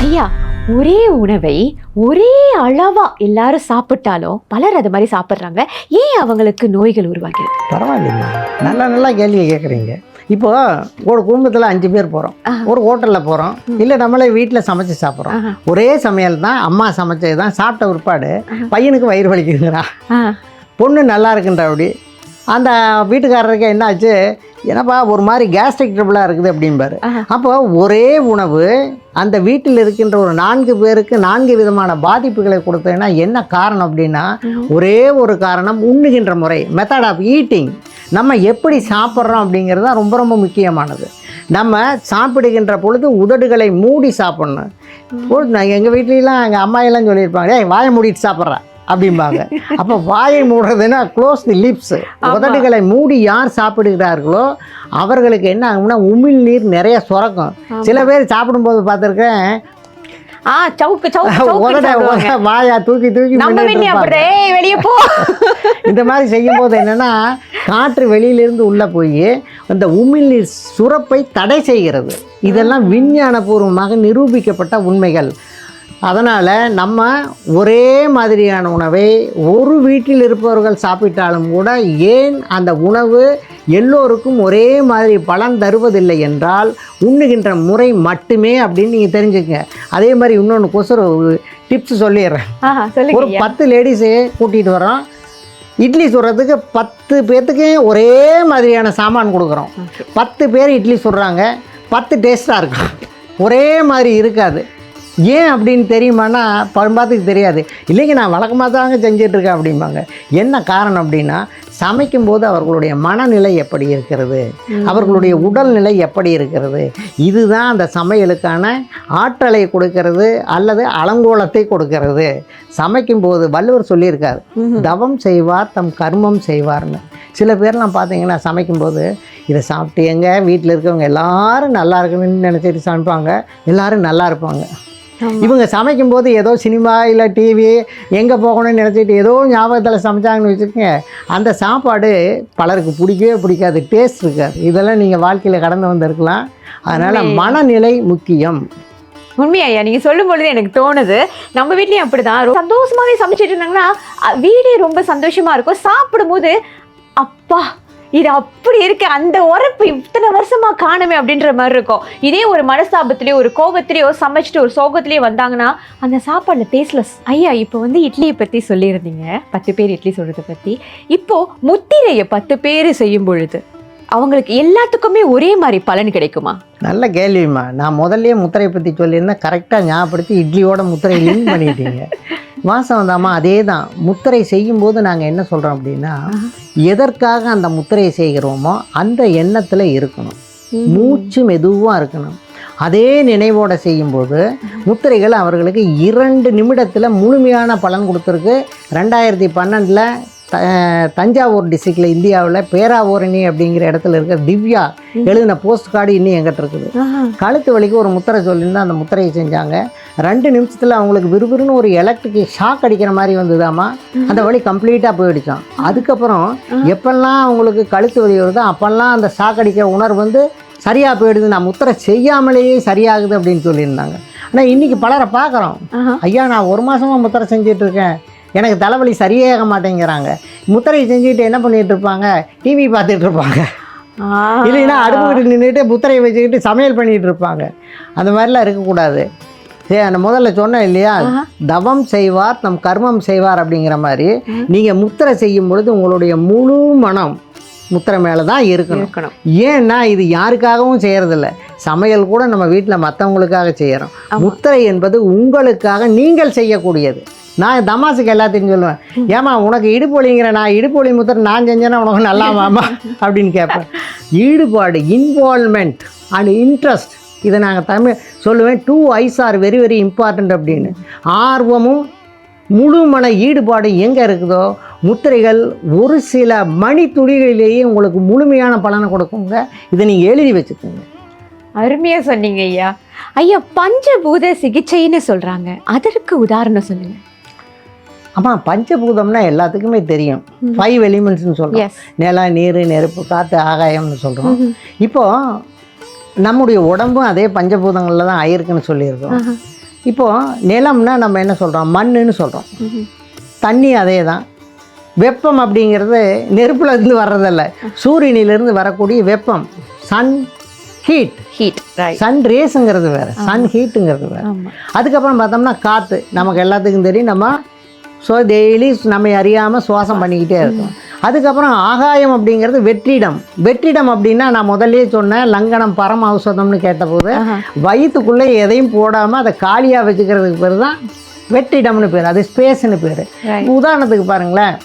ஐயா, ஒரே உணவை ஒரே அளவா எல்லாரும் சாப்பிட்டாலும் பலர் அது மாதிரி சாப்பிட்றாங்க. ஏன் அவங்களுக்கு நோய்கள் உருவாகிறது? பரவாயில்லைம்மா, நல்லா கேள்வியை கேட்குறீங்க. இப்போ ஒரு குடும்பத்தில் 5 பேர் போகிறோம், ஒரு ஹோட்டலில் போகிறோம், இல்லை நம்மளே வீட்டில் சமைச்சு சாப்பிட்றோம். ஒரே சமையல் தான், அம்மா சமைச்சது தான். சாப்பிட்ட பிற்பாடு பையனுக்கு வயிறு வலிக்குதுங்கிறா, பொண்ணு நல்லா இருக்குன்ற. அப்படி அந்த வீட்டுக்காரருக்கு என்ன ஆச்சு, என்னப்பா ஒரு மாதிரி கேஸ்ட்ரிக் ட்ரபிளாக இருக்குது அப்படின்பாரு. அப்போ ஒரே உணவு அந்த வீட்டில் இருக்கின்ற ஒரு 4 பேருக்கு 4 விதமான பாதிப்புகளை கொடுத்ததுன்னா என்ன காரணம் அப்படின்னா, ஒரே ஒரு காரணம், உண்ணுகின்ற முறை, மெத்தட் ஆஃப் ஈட்டிங். நம்ம எப்படி சாப்பிட்றோம் அப்படிங்கிறது தான் ரொம்ப முக்கியமானது. நம்ம சாப்பிடுகின்ற பொழுது உதடுகளை மூடி சாப்பிட்ணும். எங்கள் வீட்லலாம் எங்கள் அம்மாயெல்லாம் சொல்லியிருப்பாங்க, ஏய் வாயை மூடிட்டு சாப்பிட்றா அப்படிம்பாங்க. அப்போ வாயை மூடுறதுன்னா க்ளோஸ் தி லிப்ஸ். உதடுகளை மூடி யார் சாப்பிடுகிறார்களோ அவர்களுக்கு என்ன ஆகும்னா உமிழ் நீர் நிறைய சுரக்கும். சில பேர் சாப்பிடும்போது பார்த்துருக்கேன், வாயா தூக்கி வெளியே போ. இந்த மாதிரி செய்யும் போது என்னன்னா காற்று வெளியிலிருந்து உள்ள போய் அந்த உமிழ்நீர் சுரப்பை தடை செய்கிறது. இதெல்லாம் விஞ்ஞானபூர்வமாக நிரூபிக்கப்பட்ட உண்மைகள். அதனால் நம்ம ஒரே மாதிரியான உணவை ஒரு வீட்டில் இருப்பவர்கள் சாப்பிட்டாலும் கூட ஏன் அந்த உணவு எல்லோருக்கும் ஒரே மாதிரி பலன் தருவதில்லை என்றால் உண்ணுகின்ற முறை மட்டுமே அப்படின்னு நீங்கள் தெரிஞ்சுக்கங்க. அதே மாதிரி இன்னொன்று கொசரம் டிப்ஸ் சொல்லிடுறேன். ஒரு 10 லேடிஸு கூட்டிகிட்டு வரோம், இட்லி சுடுறதுக்கு 10 பேர்த்துக்கு ஒரே மாதிரியான சாமான் கொடுக்குறோம். 10 பேர் இட்லி சுடுறாங்க, 10 டேஸ்ட்டாக இருக்கும், ஒரே மாதிரி இருக்காது. ஏன் அப்படின்னு தெரியுமானா பழம்பாத்துக்கு தெரியாது. இல்லைங்க நான் வழக்கமாக தாங்க செஞ்சிட்ருக்கேன் அப்படிம்பாங்க. என்ன காரணம் அப்படின்னா, சமைக்கும்போது அவர்களுடைய மனநிலை எப்படி இருக்கிறது, அவர்களுடைய உடல்நிலை எப்படி இருக்கிறது, இதுதான் அந்த சமையலுக்கான ஆற்றலை கொடுக்கிறது அல்லது அலங்கோலத்தை கொடுக்கிறது. சமைக்கும்போது வள்ளுவர் சொல்லியிருக்காரு, தவம் செய்வார் தம் கர்மம் செய்வார்னு. சில பேர்லாம் பார்த்தீங்கன்னா சமைக்கும்போது இதை சாப்பிட்டு எங்கள் வீட்டில் இருக்கவங்க எல்லோரும் நல்லா இருக்குன்னு நினச்சிட்டு சமைப்பாங்க, எல்லோரும் நல்லா இருப்பாங்க. இவங்க சமைக்கும்போது ஏதோ சினிமா இல்லை டிவி எங்கே போகணும்னு நினச்சிட்டு ஏதோ ஞாபகத்தில் சமைச்சாங்கன்னு வச்சுக்கோங்க, அந்த சாப்பாடு பலருக்கு பிடிக்கவே பிடிக்காது, டேஸ்ட் இருக்காது. இதெல்லாம் நீங்கள் வாழ்க்கையில் கடந்து வந்திருக்கலாம். அதனால் மனநிலை முக்கியம். உண்மையா நீங்கள் சொல்லும் பொழுது எனக்கு தோணுது, நம்ம வீட்லேயும் அப்படி தான் சந்தோஷமாகவே சமைச்சிட்டு இருந்தாங்கன்னா வீடே ரொம்ப சந்தோஷமாக இருக்கும். சாப்பிடும்போது அப்பா இது அப்படி இருக்கு, அந்த உரப்பு இத்தனை வருஷமா காணுமே அப்படின்ற மாதிரி இருக்கும். இதே ஒரு மனஸ்தாபத்திலேயோ ஒரு கோபத்திலேயோ சமைச்சிட்டு ஒரு சோகத்திலேயோ வந்தாங்கன்னா அந்த சாப்பாடுல டேஸ்ட்லெஸ். ஐயா, இப்போ இட்லியை பற்றி சொல்லியிருந்தீங்க, 10 பேர் இட்லி சொல்றதை பற்றி. இப்போ முத்திரையை 10 பேர் செய்யும் பொழுது அவங்களுக்கு எல்லாத்துக்குமே ஒரே மாதிரி பலன் கிடைக்குமா? நல்ல கேள்விம்மா. நான் முதல்லையே முத்திரையை பற்றி சொல்லியிருந்தேன், கரெக்டாக ஞாபகப்படுத்தி இட்லியோட முத்திரை லிங்க் பண்ணிட்டீங்க. வாசம் வந்தாமா, அதே தான். முத்திரை செய்யும்போது நாங்கள் என்ன சொல்கிறோம் அப்படின்னா, எதற்காக அந்த முத்திரையை செய்கிறோமோ அந்த எண்ணத்தில் இருக்கணும், மூச்சு மெதுவாக இருக்கணும். அதே நினைவோடு செய்யும்போது முத்திரைகள் அவர்களுக்கு 2 நிமிடத்தில் முழுமையான பலன் கொடுத்துருக்கு. 2012 தஞ்சாவூர் டிஸ்ட்ரிக்டில் இந்தியாவில் பேராவூரணி அப்படிங்கிற இடத்துல இருக்க திவ்யா எழுதின போஸ்ட் கார்டு இன்னும் எங்கிட்ட இருக்குது. கழுத்து வலிக்கு ஒரு முத்திரை சொல்லியிருந்தால் அந்த முத்திரையை செஞ்சாங்க. 2 நிமிஷத்தில் அவங்களுக்கு விறுவிறுன்னு ஒரு எலக்ட்ரிக் ஷாக் அடிக்கிற மாதிரி வந்ததாமா, அந்த வலி கம்ப்ளீட்டாக போயிடுச்சான். அதுக்கப்புறம் எப்பெல்லாம் அவங்களுக்கு கழுத்து வலி வருதோ அப்போல்லாம் அந்த ஷாக் அடிக்கிற உணர்வு சரியாக போயிடுது, நான் முத்திரை செய்யாமலேயே சரியாகுது அப்படின்னு சொல்லியிருந்தாங்க. ஆனால் இன்றைக்கி பலரை பார்க்குறோம், ஐயா நான் 1 மாதமாக முத்திரை செஞ்சிட்ருக்கேன், எனக்கு தலைவலி சரியாக மாட்டேங்கிறாங்க. முத்திரை செஞ்சுட்டு என்ன பண்ணிகிட்டு இருப்பாங்க, டிவி பார்த்துட்டு இருப்பாங்க, இல்லைன்னா அடுப்புக்கிட்டு நின்றுட்டு முத்திரையை வச்சுக்கிட்டு சமையல் பண்ணிகிட்டு இருப்பாங்க. அந்த மாதிரிலாம் இருக்கக்கூடாது. சரி, அந்த முதல்ல சொன்னேன் இல்லையா, தவம் செய்வார் நம் கர்மம் செய்வார் அப்படிங்கிற மாதிரி நீங்கள் முத்திரை செய்யும் பொழுது உங்களுடைய முழு மனம் முத்திரை மேலே தான் இருக்கணும். ஏன்னா இது யாருக்காகவும் செய்கிறதில்ல, சமையல் கூட நம்ம வீட்டில் மற்றவங்களுக்காக செய்கிறோம். முத்திரை என்பது உங்களுக்காக நீங்கள் செய்யக்கூடியது. நான் தமாசுக்கு எல்லாத்தையும் சொல்லுவேன், ஏமா உனக்கு இடுப்பு வலிங்கிற, நான் இடுப்பு வலி முத்திரை நான் செஞ்சேன்னா உனக்கு நல்லாமாம்மா அப்படின்னு கேட்பேன். ஈடுபாடு, இன்வால்மெண்ட் அண்ட் இன்ட்ரெஸ்ட், இதை நாங்கள் தமிழ் சொல்லுவேன், 2 eyes are very very important அப்படின்னு. ஆர்வமும் முழு மன ஈடுபாடு எங்கே இருக்குதோ முத்திரைகள் ஒரு சில மணித்துளிகளிலேயே உங்களுக்கு முழுமையான பலனை கொடுக்குங்க. இதை நீங்கள் எழுதி வச்சுக்கோங்க. அருமையாக சொன்னீங்க ஐயா. ஐயா, பஞ்சபூத சிகிச்சைன்னு சொல்கிறாங்க, அதற்கு உதாரணம் சொல்லுங்கள். ஆமாம், பஞ்சபூதம்னா எல்லாத்துக்குமே தெரியும். 5 எலிமெண்ட்ஸ்னு சொல்கிறோம், நிலம், நீர், நெருப்பு, காற்று, ஆகாயம்னு சொல்கிறோம். இப்போது நம்முடைய உடம்பும் அதே பஞ்சபூதங்களில் தான் ஆயிருக்குன்னு சொல்லியிருக்கோம். இப்போது நிலம்னா நம்ம என்ன சொல்கிறோம், மண்ணுன்னு சொல்கிறோம். தண்ணி அதே தான். வெப்பம் அப்படிங்கிறது நெருப்புல இருந்து வர்றதில்ல, சூரியனிலிருந்து வரக்கூடிய வெப்பம், சன் ஹீட். சன் ரேஸுங்கிறது வேறு, சன் ஹீட்டுங்கிறது வேறு. அதுக்கப்புறம் பார்த்தோம்னா காற்று, நமக்கு எல்லாத்துக்கும் தெரியும், நம்ம டெய்லி நம்ம அறியாமல் சுவாசம் பண்ணிக்கிட்டே இருக்கோம். அதுக்கப்புறம் ஆகாயம் அப்படிங்கிறது வெற்றிடம். வெற்றிடம் அப்படின்னா நான் முதல்லே சொன்னேன், லங்கனம் பரம ஔஷதம்னு கேட்டபோது வயிற்றுக்குள்ளே எதையும் போடாமல் அதை காலியாக வச்சுக்கிறதுக்கு பேர் தான் வெற்றிடம்னு பேர், அது ஸ்பேஸ்னு பேர். உதாரணத்துக்கு பாருங்களேன்,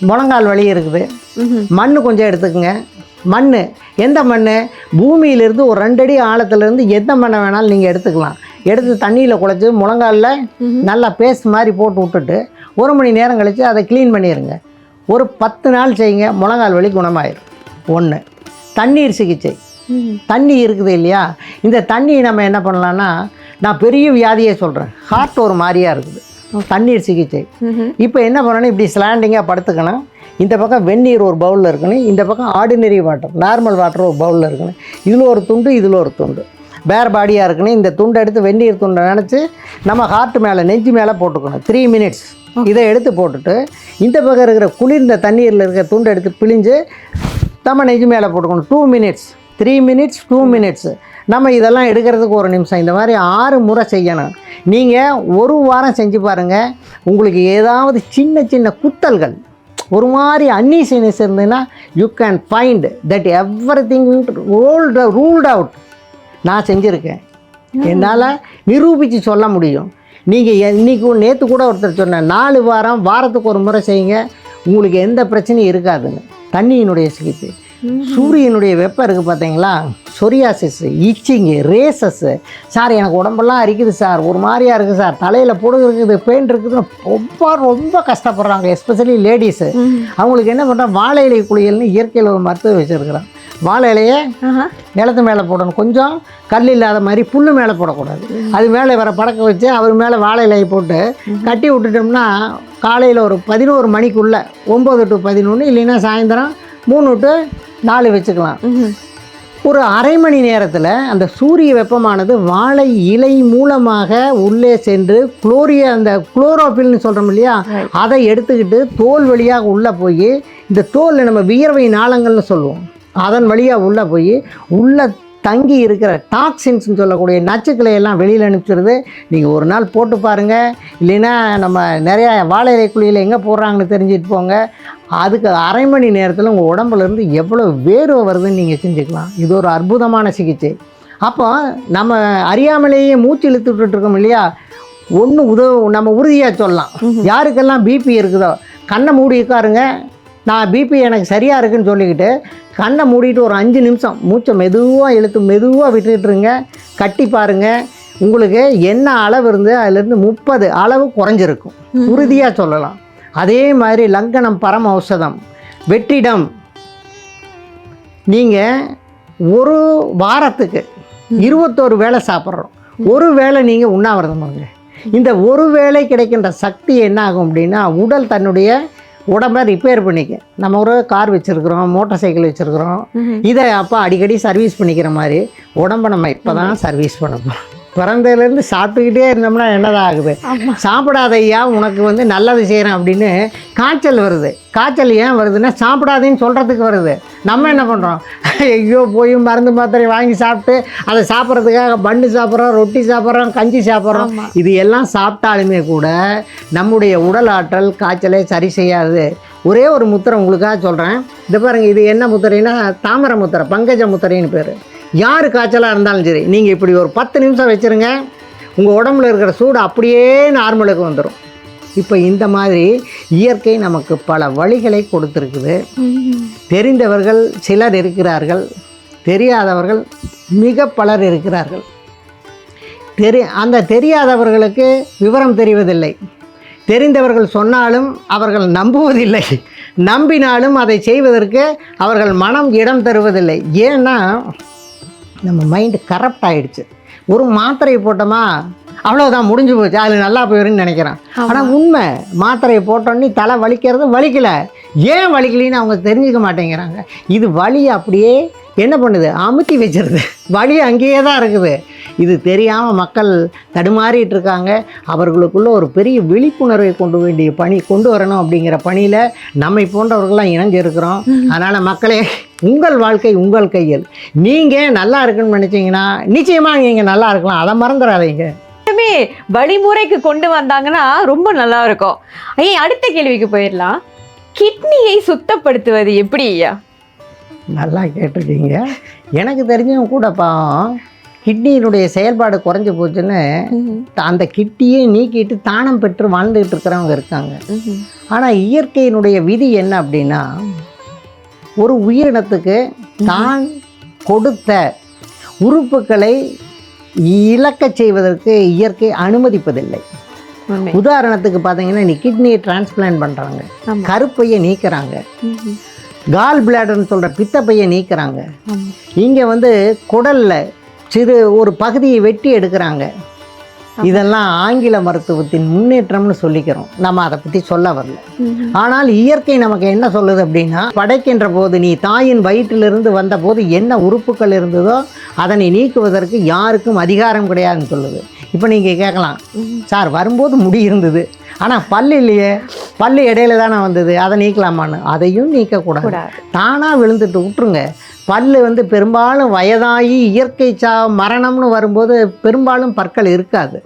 முழங்கால் வலி இருக்குது, மண் கொஞ்சம் எடுத்துக்கோங்க. மண் எந்த மண், பூமியிலிருந்து ஒரு 2 அடி ஆழத்துலேருந்து எந்த மண்ணை வேணாலும் நீங்கள் எடுத்துக்கலாம். எடுத்து தண்ணியில் குழைச்சி முழங்காலில் நல்லா பேஸ்ட் மாதிரி போட்டு விட்டுட்டு 1 மணி நேரம் கழித்து அதை க்ளீன் பண்ணிடுங்க. ஒரு 10 நாள் செய்யுங்க, முழங்கால் வலி குணமாயிடும். 1 தண்ணீர் சிகிச்சை. தண்ணி இருக்குது இல்லையா, இந்த தண்ணி நம்ம என்ன பண்ணலான்னா, நான் பெரிய வியாதியை சொல்கிறேன், ஹார்ட் ஒரு மாதிரியாக இருக்குது, தண்ணீர் சிகிச்சை. இப்போ என்ன பண்ணணும், இப்படி ஸ்லாண்டிங்காக படுத்துக்கணும். இந்த பக்கம் வெந்நீர் ஒரு பவுலில் இருக்கணும், இந்த பக்கம் ஆர்டினரி வாட்டர், நார்மல் வாட்டர் ஒரு பவுலில் இருக்கணும். இதில் ஒரு துண்டு, இதில் ஒரு துண்டு, பேர் பாடியாக இருக்கணும். இந்த துண்டை எடுத்து வெந்நீர் துண்டை நினச்சி நம்ம ஹார்ட் மேலே, நெஞ்சு மேலே போட்டுக்கணும். 3 மினிட்ஸ் இதை எடுத்து போட்டுட்டு, இந்த பக்கம் இருக்கிற குளிர்ந்த தண்ணீரில் இருக்கிற துண்டை எடுத்து பிழிஞ்சு நம்ம நெஞ்சு மேலே போட்டுக்கணும். 2 மினிட்ஸ், 3 மினிட்ஸ், 2 மினிட்ஸ். நம்ம இதெல்லாம் எடுக்கிறதுக்கு 1 நிமிஷம். இந்த மாதிரி 6 முறை செய்யணும். நீங்கள் 1 வாரம் செஞ்சு பாருங்கள், உங்களுக்கு ஏதாவது சின்ன சின்ன குத்தல்கள், ஒரு மாதிரி அன்னீசினஸ் இருந்ததுன்னா, you can find that everything ruled out. நான் செஞ்சுருக்கேன், என்னால் நிரூபித்து சொல்ல முடியும். நீங்கள் இன்றைக்கி நேற்று கூட ஒருத்தர் சொன்னேன், 4 வாரம், வாரத்துக்கு 1 முறை செய்யுங்க, உங்களுக்கு எந்த பிரச்சனையும் இருக்காதுன்னு. தண்ணியினுடைய சிகிச்சை. சூரியனுடைய வெப்பம் இருக்குது பார்த்தீங்களா, சொரியாசிஸ், இச்சிங்கு, ரேசஸ்ஸு. சார் எனக்கு உடம்பெல்லாம் அரிக்குது சார், ஒரு மாதிரியாக இருக்குது சார், தலையில் பொடுகு இருக்குது, பெயின் இருக்குது, ரொம்ப கஷ்டப்படுறாங்க, எஸ்பெஷலி லேடிஸு. அவங்களுக்கு என்ன பண்ணுறாங்க, வாழை இலை குளியல்னு இயற்கையில் ஒரு மருத்துவம் வச்சுருக்குறான். வாழை இலையை நிலத்து மேலே போடணும், கொஞ்சம் கல் இல்லாத மாதிரி, புல் மேலே போடக்கூடாது. அது மேலே வர படக்க வச்சு அவர் மேலே வாழை இலையை போட்டு கட்டி விட்டுட்டோம்னா, காலையில் ஒரு 11 மணிக்குள்ளே, 9 to 11, இல்லைன்னா சாயந்தரம் 3 to 4 வச்சுக்கலாம். ஒரு அரை மணி நேரத்தில் அந்த சூரிய வெப்பமானது வாழை இலை மூலமாக உள்ளே சென்று அந்த குளோரோஃபில்னு சொல்கிறோம் இல்லையா, அதை எடுத்துக்கிட்டு தோல் வழியாக உள்ளே போய், இந்த தோலில் நம்ம வியர்வை நாளங்கள்னு சொல்லுவோம், அதன் வழியாக உள்ளே போய் உள்ளே தங்கி இருக்கிற டாக்ஸின்ஸ்னு சொல்லக்கூடிய நச்சுக்களை எல்லாம் வெளியில் அனுப்பிச்சிடுது. நீங்கள் ஒரு நாள் போட்டு பாருங்கள், இல்லைன்னா நம்ம நிறையா வாழை இலை குழியில் எங்கே போடுறாங்கன்னு தெரிஞ்சுட்டு போங்க. அதுக்கு அரை மணி நேரத்தில் உங்கள் உடம்புலேருந்து எவ்வளோ வேர்வை வருதுன்னு நீங்கள் செஞ்சுக்கலாம். இது ஒரு அற்புதமான சிகிச்சை. அப்போ நம்ம அறியாமலேயே மூச்சு இழுத்துட்டு இருக்கோம் இல்லையா, நம்ம உறுதியாக சொல்லலாம். யாருக்கெல்லாம் பிபி இருக்குதோ கண்ணை மூடி உட்காருங்க, நான் பிபி எனக்கு சரியாக இருக்குன்னு சொல்லிக்கிட்டு கண்ணை மூடிட்டு ஒரு 5 நிமிஷம் மூச்சை மெதுவாக இழுத்து மெதுவாக விட்டுட்டுருங்க. கட்டி பாருங்கள், உங்களுக்கு என்ன அளவு இருந்து அதிலேருந்து 30 அளவு குறைஞ்சிருக்கும், உறுதியாக சொல்லலாம். அதே மாதிரி லங்கனம் பரம ஔஷதம், வெற்றிடம். நீங்கள் ஒரு வாரத்துக்கு 21 வேளை சாப்பிட்றோம், ஒரு வேளை நீங்கள் உண்ணாவிரதம் பண்ணுங்க. இந்த ஒரு வேளை கிடைக்கின்ற சக்தி என்ன ஆகும் அப்படின்னா, உடல் தன்னுடைய உடம்பை ரிப்பேர் பண்ணிக்க. நம்ம ஒரு கார் வச்சுருக்குறோம், மோட்டார் சைக்கிள் வச்சுருக்குறோம், இதை அப்போ அடிக்கடி சர்வீஸ் பண்ணிக்கிற மாதிரி உடம்பை நம்ம இப்போ தான் சர்வீஸ் பண்ணணும். பிறந்ததுலேருந்து சாப்பிட்டுக்கிட்டே இருந்தோம்னா என்னதான் ஆகுது, சாப்பிடாதையா உனக்கு நல்லது செய்கிறேன் அப்படின்னு காய்ச்சல் வருது. காய்ச்சல் ஏன் வருதுன்னா, சாப்பிடாதேன்னு சொல்கிறதுக்கு வருது. நம்ம என்ன பண்ணுறோம், ஐயோ போய் மருந்து மாத்திரை வாங்கி சாப்பிட்டு அதை சாப்பிட்றதுக்காக பன்னு சாப்பிட்றோம், ரொட்டி சாப்பிட்றோம், கஞ்சி சாப்பிட்றோம். இது எல்லாம் சாப்பிட்டாலுமே கூட நம்முடைய உடல் ஆற்றல் காய்ச்சலை சரி செய்யாது. ஒரே ஒரு முத்திரை உங்களுக்காக சொல்கிறேன், இது பாருங்கள். இது என்ன முத்திரைன்னா, தாமரை முத்திரை, பங்கஜ முத்திரைன்னு பேர். யார் காய்ச்சலாக இருந்தாலும் சரி, நீங்கள் இப்படி ஒரு 10 நிமிஷம் வச்சுருங்க, உங்கள் உடம்புல இருக்கிற சூடு அப்படியே நார்மலுக்கு வந்துடும். இப்போ இந்த மாதிரி இயற்கை நமக்கு பல வழிகளை கொடுத்துருக்குது. தெரிந்தவர்கள் சிலர் இருக்கிறார்கள், தெரியாதவர்கள் மிக பலர் இருக்கிறார்கள். அந்த தெரியாதவர்களுக்கு விவரம் தெரிவதில்லை, தெரிந்தவர்கள் சொன்னாலும் அவர்கள் நம்புவதில்லை, நம்பினாலும் அதை செய்வதற்கு அவர்கள் மனம் இடம் தருவதில்லை. ஏன்னா நம்ம மைண்டு கரப்ட் ஆகிடுச்சு. ஒரு மாத்திரையை போட்டோமா அவ்வளோதான், முடிஞ்சு போச்சு, அதில் நல்லா போயிடுன்னு நினைக்கிறான். ஆனால் உண்மை, மாத்திரையை போட்டோன்னே தலை வலிக்கிறது வலிக்கலை, ஏன் வலிக்கலின்னு அவங்க தெரிஞ்சுக்க மாட்டேங்கிறாங்க. இது வலி அப்படியே என்ன பண்ணுது, அமுத்தி வச்சிருது, வலி அங்கேயே தான் இருக்குது. இது தெரியாமல் மக்கள் தடுமாறிட்டு இருக்காங்க. அவர்களுக்குள்ள ஒரு பெரிய விழிப்புணர்வை கொண்டு வரணும் அப்படிங்கிற பணியில் நம்மை போன்றவர்கள்லாம் இணைஞ்சிருக்கிறோம். அதனால் மக்களே, உங்கள் வாழ்க்கை உங்கள் கையில். நீங்கள் நல்லா இருக்குன்னு நினச்சிங்கன்னா நிச்சயமாக நீங்கள் நல்லா இருக்கலாம். அதை மறந்துடாதீங்க. வழிமுறைக்கு கொண்டு வந்தாங்கன்னா ரொம்ப நல்லா இருக்கும். ஐயா, அடுத்த கேள்விக்கு போயிடலாம். கிட்னியை சுத்தப்படுத்துவது எப்படி ஐயா? நல்லா கேட்டிருக்கீங்க. எனக்கு தெரிஞ்சவங்க கூட பாவம் கிட்னியினுடைய செயல்பாடு குறைஞ்சி போச்சுன்னு அந்த கிட்னியை நீக்கிட்டு தானம் பெற்று வாழ்ந்துகிட்டு இருக்கிறவங்க இருக்காங்க. ஆனால் இயற்கையினுடைய விதி என்ன அப்படின்னா, ஒரு உயிரினத்துக்கு தான் கொடுத்த உறுப்புகளை இழக்கச் செய்வதற்கு இயற்கை அனுமதிப்பதில்லை. உதாரணத்துக்கு பார்த்தீங்கன்னா, நீ கிட்னியை டிரான்ஸ்பிளான்ட் பண்ணுறாங்க, கருப்பையை நீக்கிறாங்க, கால் பிளாடர்னு சொல்கிற பித்தப்பையை நீக்கிறாங்க, இங்கே குடலில் சிறு ஒரு பகுதியை வெட்டி எடுக்கிறாங்க. இதெல்லாம் ஆங்கில மருத்துவத்தின் முன்னேற்றம்னு சொல்லிக்கிறோம். நம்ம அதை பற்றி சொல்ல வரல. ஆனால் இயற்கை நமக்கு என்ன சொல்லுது அப்படின்னா, படைக்கின்ற போது நீ தாயின் வயிற்றிலிருந்து வந்த போது என்ன உறுப்புகள் இருந்ததோ அதனை நீக்குவதற்கு யாருக்கும் அதிகாரம் கிடையாதுன்னு சொல்லுது. இப்போ நீங்கள் கேட்கலாம், சார் வரும்போது முடி இருந்தது ஆனால் பல்லு இல்லையே, பல்லு இடையில தானே வந்தது, அதை நீக்கலாமான்னு. அதையும் நீக்கக்கூடாது. தானாக விழுந்துட்டு விட்டுருங்க. பல்லு பெரும்பாலும் வயதாகி இயற்கை மரணம்னு வரும்போது பெரும்பாலும் பற்கள் இருக்காது.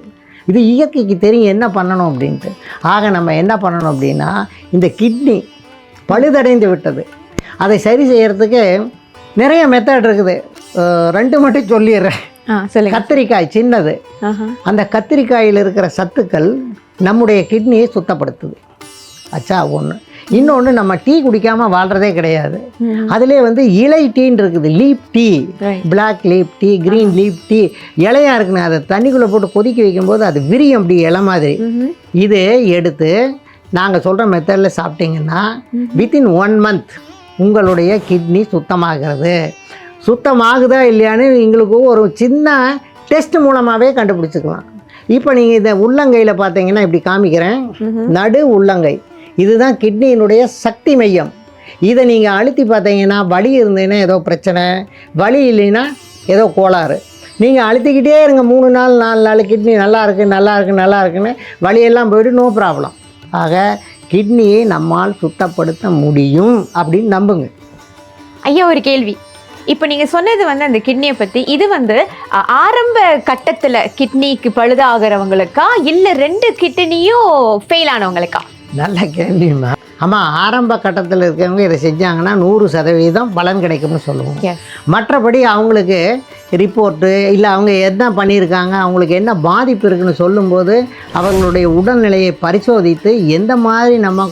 இது இயற்கைக்கு தெரியும் என்ன பண்ணணும் அப்படின்ட்டு. ஆக நம்ம என்ன பண்ணணும் அப்படின்னா, இந்த கிட்னி பழுதடைந்து விட்டது, அதை சரி செய்கிறதுக்கு நிறைய மெத்தட் இருக்குது. 2 மட்டும் சொல்லிடுறேன். கத்திரிக்காய் சின்னது, அந்த கத்திரிக்காயில் இருக்கிற சத்துக்கள் நம்முடைய கிட்னியை சுத்தப்படுத்துது. அச்சா ஒன்று. இன்னொன்று, நம்ம டீ குடிக்காமல் வாழ்கிறதே கிடையாது. அதிலே இலை டீன்னு இருக்குது. Leaf tea, black leaf tea, green leaf tea. இலையாக இருக்குன்னு அதை தண்ணிக்குள்ளே போட்டு கொதிக்க வைக்கும்போது அது விரியும் அப்படி இலை மாதிரி. இது எடுத்து நாங்கள் சொல்கிற மெத்தடில் சாப்பிட்டீங்கன்னா வித்தின் 1 month உங்களுடைய கிட்னி சுத்தமாகிறது. சுத்தமாகுதா இல்லையான்னு எங்களுக்கு ஒரு சின்ன டெஸ்ட் மூலமாகவே கண்டுபிடிச்சிக்கலாம். இப்போ நீங்கள் இதை உள்ளங்கையில் பார்த்தீங்கன்னா இப்படி காமிக்கிறேன், நடு உள்ளங்கை, இதுதான் கிட்னியினுடைய சக்தி மையம். இதை நீங்கள் அழுத்தி பார்த்தீங்கன்னா வலி இருந்ததுன்னா ஏதோ பிரச்சனை, வலி இல்லைன்னா ஏதோ கோளாறு. நீங்கள் அழுத்திக்கிட்டே இருங்க 3 நாள் 4 நாள், கிட்னி நல்லா இருக்குன்னு வலியெல்லாம் போய்ட்டு நோ ப்ராப்ளம். ஆக கிட்னியை நம்மால் சுத்தப்படுத்த முடியும் அப்படின்னு நம்புங்க. ஐயா, ஒரு கேள்வி. இப்போ நீங்கள் சொன்னது அந்த கிட்னியை பற்றி, இது ஆரம்ப கட்டத்தில் கிட்னிக்கு பழுதாகிறவங்களுக்கா இல்லை 2 கிட்னியும் ஃபெயில் ஆனவங்களுக்கா? நல்ல கேள்விமா. ஆமாம், ஆரம்ப கட்டத்தில் இருக்கிறவங்க இதை செஞ்சாங்கன்னா 100% பலன் கிடைக்கும்னு சொல்லுவோம். மற்றபடி அவங்களுக்கு ரிப்போர்ட்டு இல்லை அவங்க என்ன பண்ணியிருக்காங்க, அவங்களுக்கு என்ன பாதிப்பு இருக்குதுன்னு சொல்லும்போது அவர்களுடைய உடல்நிலையை பரிசோதித்து எந்த மாதிரி நம்ம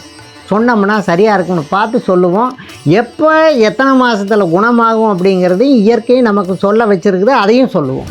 சொன்னோம்னா சரியாக இருக்குன்னு பார்த்து சொல்லுவோம். எப்போ எத்தனை மாதத்தில் குணமாகும் அப்படிங்கிறதையும் இயற்கையை நமக்கு சொல்ல வச்சுருக்குது, அதையும் சொல்லுவோம்.